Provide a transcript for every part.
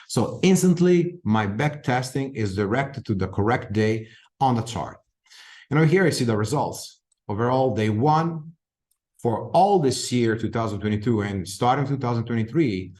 So instantly, my back testing is directed to the correct day on the chart. And over here, I see the results. Overall, day one for all this year, 2022, and starting 2023.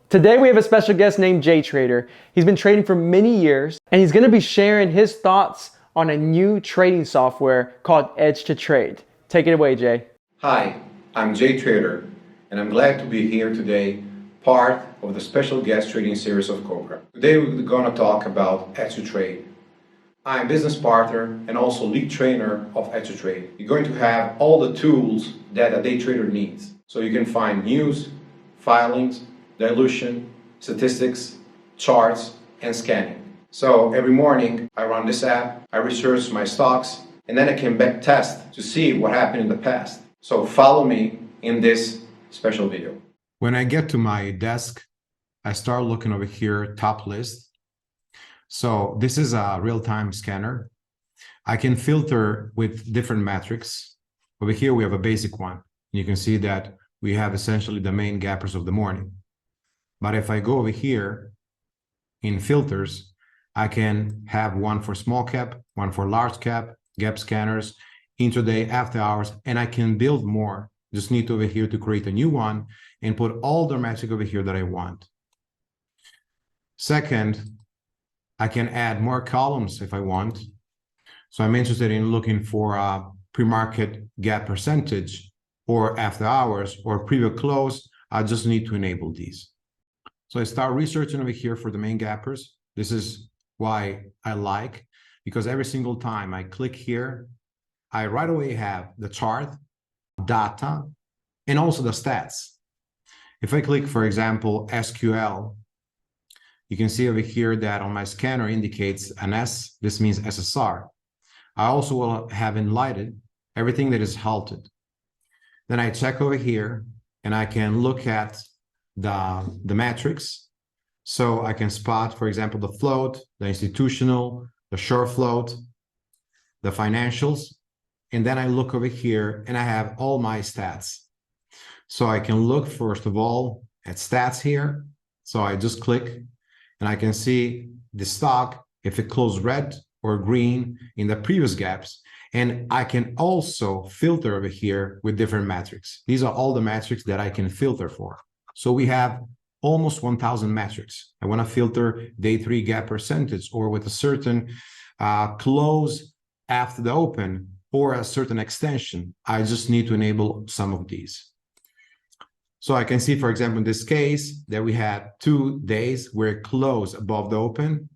Today we have a special guest named Jay Trader. He's been trading for many years and he's going to be sharing his thoughts on a new trading software called Edge to Trade. Take it away, Jay. Hi, I'm Jay Trader and I'm glad to be here today, part of the special guest trading series of Cobra. Today we're going to talk about Edge to Trade. I'm business partner and also lead trainer of Edge to Trade. You're going to have all the tools that a day trader needs. So you can find news, filings, dilution, statistics, charts, and scanning. So every morning I run this app, I research my stocks, and then I can back test to see what happened in the past. So follow me in this special video. When I get to my desk, I start looking over here, top list. So this is a real-time scanner. I can filter with different metrics. Over here we have a basic one. You can see that we have essentially the main gappers of the morning. But if I go over here in filters, I can have one for small cap, one for large cap, gap scanners, intraday, after hours, and I can build more. Just need over here to create a new one and put all the metric over here that I want. Second, I can add more columns if I want. So I'm interested in looking for a pre-market gap percentage or after hours or previous close. I just need to enable these. So I start researching over here for the main gappers. This is why I like, because every single time I click here, I right away have the chart, data, and also the stats. If I click, for example, SQL, you can see over here that on my scanner indicates an S. This means SSR. I also will have enlightened everything that is halted. Then I check over here and I can look at the metrics. So I can spot, for example, the float, the institutional, the short float, the financials. And then I look over here and I have all my stats. So I can look, first of all, at stats here. So I just click and I can see the stock, if it closed red or green in the previous gaps. And I can also filter over here with different metrics. These are all the metrics that I can filter for. So we have almost 1,000 metrics. I want to filter day 3 gap percentage or with a certain close after the open or a certain extension. I just need to enable some of these. So I can see, for example, in this case that we had 2 days where it closed above the open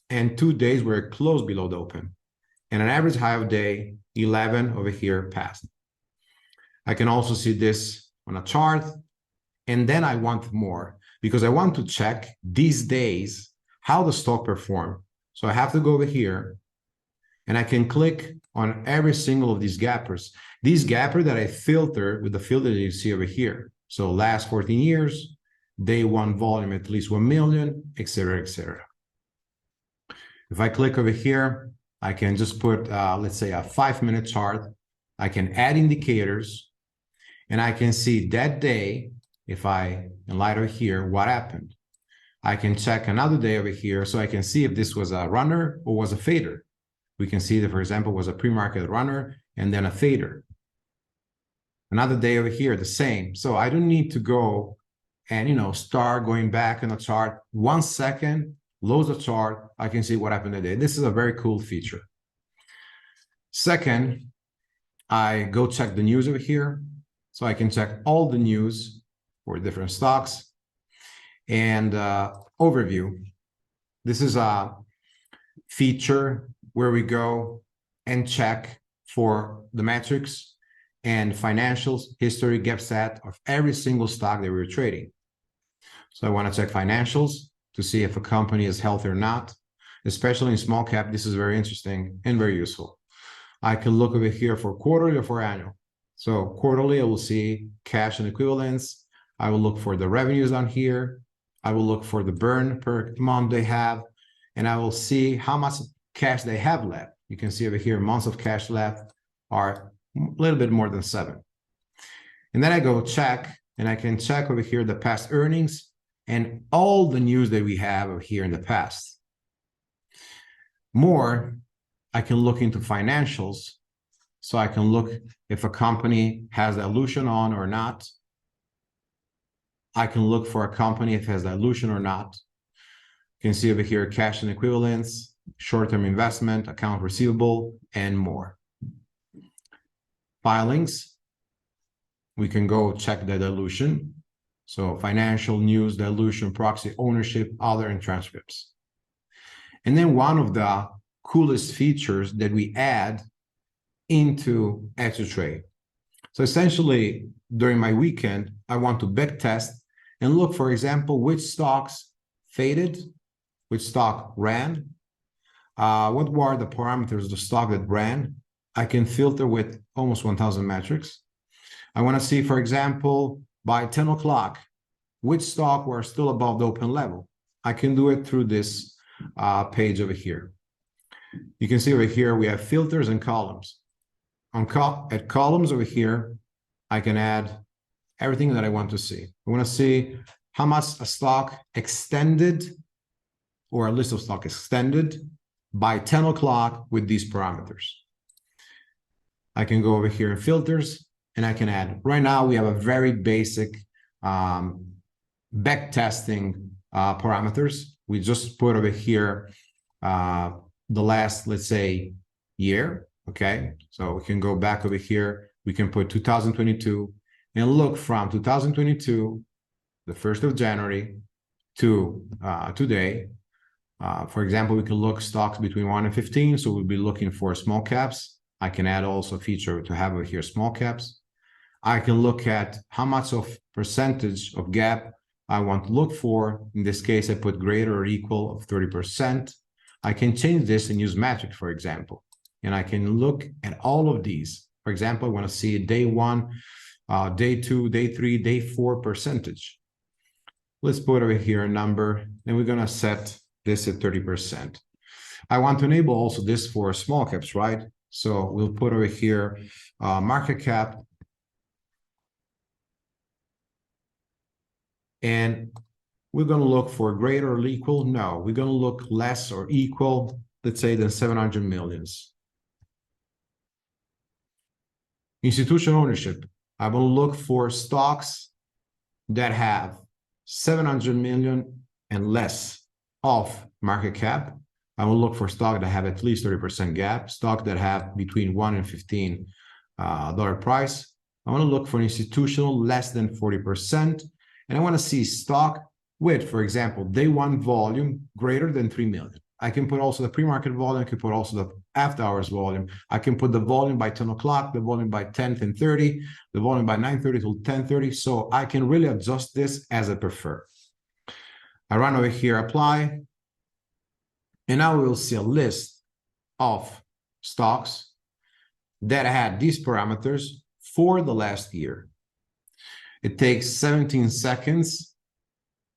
and 2 days where it closed below the open. And an average high of day 11 over here passed. I can also see this on a chart. And then I want more because I want to check these days how the stock performed. So I have to go over here and I can click on every single of these gappers. These gappers that I filter with the filter that you see over here. So last 14 years, day 1 volume at least 1 million, etc., etc. If I click over here, I can just put, let's say, a 5-minute chart. I can add indicators and I can see that day. If I enlight over here, what happened? I can check another day over here so I can see if this was a runner or was a fader. We can see that, for example, was a pre-market runner and then a fader. Another day over here, the same. So I don't need to go and, start going back in the chart. 1 second, load the chart, I can see what happened today. This is a very cool feature. Second, I go check the news over here. So I can check all the news for different stocks and overview. This is a feature where we go and check for the metrics and financials, history, gap set of every single stock that we're trading. So I want to check financials to see if a company is healthy or not, especially in small cap. This is very interesting and very useful. I can look over here for quarterly or for annual. So quarterly, I will see cash and equivalents. I will look for the revenues on here. I will look for the burn per month they have, and I will see how much cash they have left. You can see over here, months of cash left are little bit more than 7. And then I go check, and I can check over here the past earnings and all the news that we have over here in the past. More, I can look into financials. So I can look if a company has dilution on or not. I can look for a company if it has dilution or not. You can see over here cash and equivalents, short-term investment, account receivable, and more. Filings, we can go check the dilution. So financial news, dilution, proxy ownership, other, and transcripts. And then one of the coolest features that we add into Edge to Trade. So essentially, during my weekend, I want to back test and look, for example, which stocks faded, which stock ran, what were the parameters of the stock that ran. I can filter with almost 1,000 metrics. I want to see, for example, by 10 o'clock, which stock were still above the open level. I can do it through this page over here. You can see over here, we have filters and columns. At columns over here, I can add everything that I want to see. I want to see how much a stock extended or a list of stock extended by 10 o'clock with these parameters. I can go over here in filters and I can add. Right now, we have a very basic back testing parameters. We just put over here the last, let's say, year. Okay, so we can go back over here. We can put 2022 and look from 2022, the 1st of January to today. For example, we can look stocks between 1 and 15. So we'll be looking for small caps. I can add also a feature to have over here small caps. I can look at how much of percentage of gap I want to look for. In this case, I put greater or equal of 30%. I can change this and use magic, for example. And I can look at all of these. For example, I want to see day 1, day 2, day 3, day 4 percentage. Let's put over here a number, and we're going to set this at 30%. I want to enable also this for small caps, right? So we'll put over here market cap. And we're going to look for greater or equal. No, we're going to look less or equal, let's say, than 700 millions. Institutional ownership. I will look for stocks that have 700 million and less of market cap. I will look for stocks that have at least 30% gap, stocks that have between $1 and $15 price. I want to look for institutional less than 40%. And I want to see stock with, for example, day 1 volume greater than 3 million. I can put also the pre-market volume. I can put also the after hours volume. I can put the volume by 10 o'clock, the volume by 10:30, the volume by 9:30 till 10:30. So I can really adjust this as I prefer. I run over here, apply. And now we will see a list of stocks that had these parameters for the last year. It takes 17 seconds,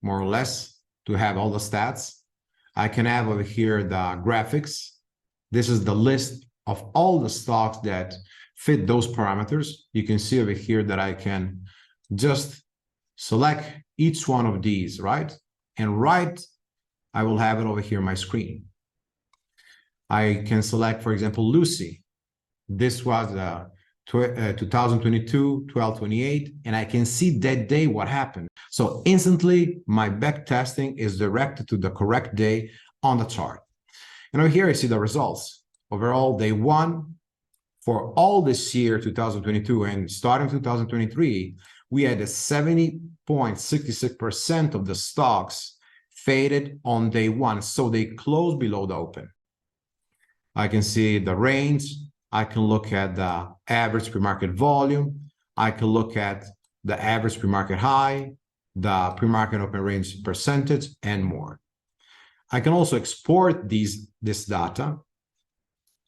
more or less, to have all the stats. I can have over here the graphics. This is the list of all the stocks that fit those parameters. You can see over here that I can just select each one of these, right? And I will have it over here on my screen. I can select, for example, Lucy. This was 2022, 12/28, and I can see that day what happened. So instantly, my back testing is directed to the correct day on the chart. And over here, I see the results. Overall, day 1, for all this year, 2022, and starting 2023, we had a 70.66% of the stocks faded on day 1. So they closed below the open. I can see the range. I can look at the average pre-market volume. I can look at the average pre-market high, the pre-market open range percentage, and more. I can also export this data.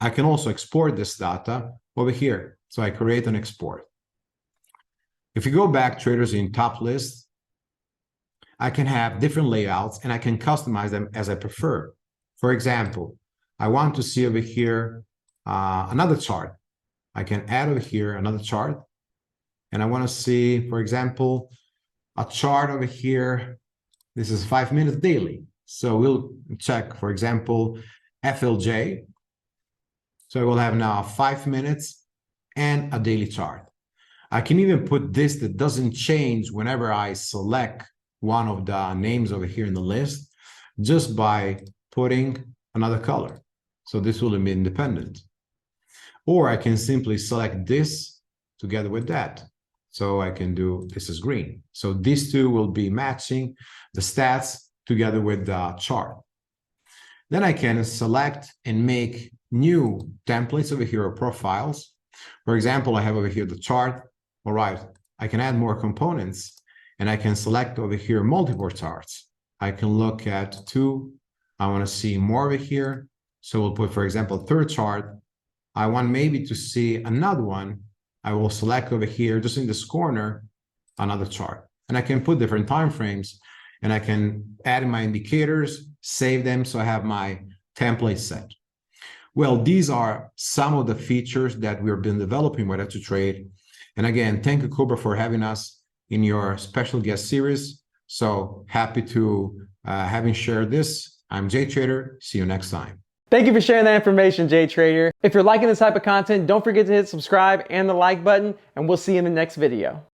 I can also export this data over here. So I create an export. If you go back, traders in top list, I can have different layouts and I can customize them as I prefer. For example, I want to see over here another chart. I can add over here another chart. And I want to see, for example, a chart over here. This is 5 minutes daily. So we'll check, for example, FLJ. So I will have now 5 minutes and a daily chart. I can even put this that doesn't change whenever I select one of the names over here in the list, just by putting another color. So this will be independent. Or I can simply select this together with that. So I can do, this is green. So these two will be matching the stats together with the chart. Then I can select and make new templates over here or profiles. For example, I have over here the chart. All right, I can add more components and I can select over here multiple charts. I can look at two. I want to see more over here. So we'll put, for example, third chart. I want maybe to see another one. I will select over here, just in this corner, another chart. And I can put different time frames and I can add in my indicators, save them so I have my template set. Well, these are some of the features that we've been developing with Edge to Trade. And again, thank you, Cobra, for having us in your special guest series. So happy to having shared this. I'm Jay Trader. See you next time. Thank you for sharing that information, Jay Trader. If you're liking this type of content, don't forget to hit subscribe and the like button, and we'll see you in the next video.